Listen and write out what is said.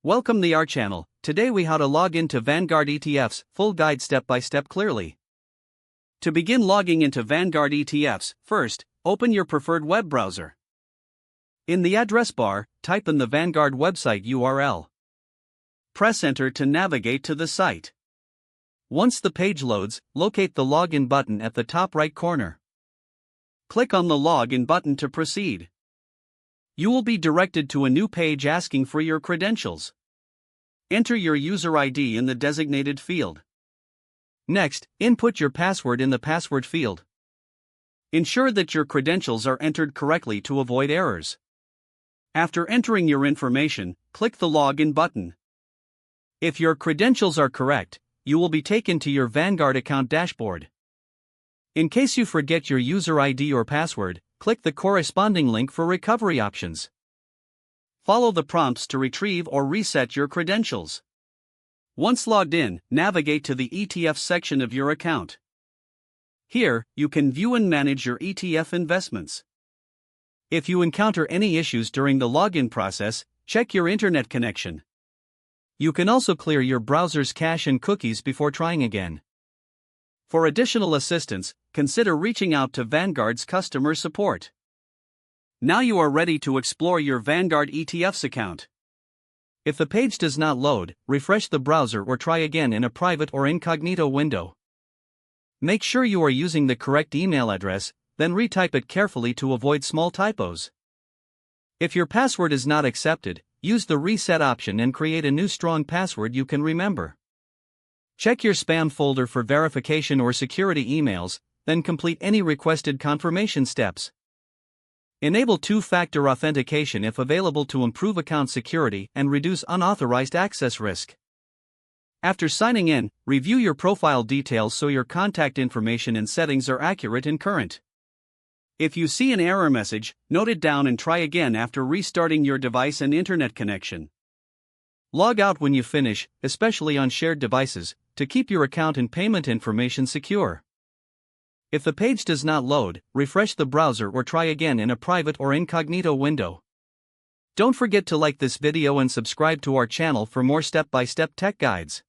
Welcome to our channel. Today we how to log into Vanguard ETFs, full guide step by step clearly. To begin logging into Vanguard ETFs, first, open your preferred web browser. In the address bar, type in the Vanguard website URL. Press enter to navigate to the site. Once the page loads, locate the login button at the top right corner. Click on the login button to proceed. You will be directed to a new page asking for your credentials. Enter your user ID in the designated field. Next, input your password in the password field. Ensure that your credentials are entered correctly to avoid errors. After entering your information, click the login button. If your credentials are correct, you will be taken to your Vanguard account dashboard. In case you forget your user ID or password, click the corresponding link for recovery options. Follow the prompts to retrieve or reset your credentials. Once logged in, navigate to the ETF section of your account. Here, you can view and manage your ETF investments. If you encounter any issues during the login process, check your internet connection. You can also clear your browser's cache and cookies before trying again. For additional assistance, consider reaching out to Vanguard's customer support. Now you are ready to explore your Vanguard ETFs account. If the page does not load, refresh the browser or try again in a private or incognito window. Make sure you are using the correct email address, then retype it carefully to avoid small typos. If your password is not accepted, use the reset option and create a new strong password you can remember. Check your spam folder for verification or security emails, then complete any requested confirmation steps. Enable two-factor authentication if available to improve account security and reduce unauthorized access risk. After signing in, review your profile details so your contact information and settings are accurate and current. If you see an error message, note it down and try again after restarting your device and internet connection. Log out when you finish, especially on shared devices, to keep your account and payment information secure. If the page does not load, refresh the browser or try again in a private or incognito window. Don't forget to like this video and subscribe to our channel for more step-by-step tech guides.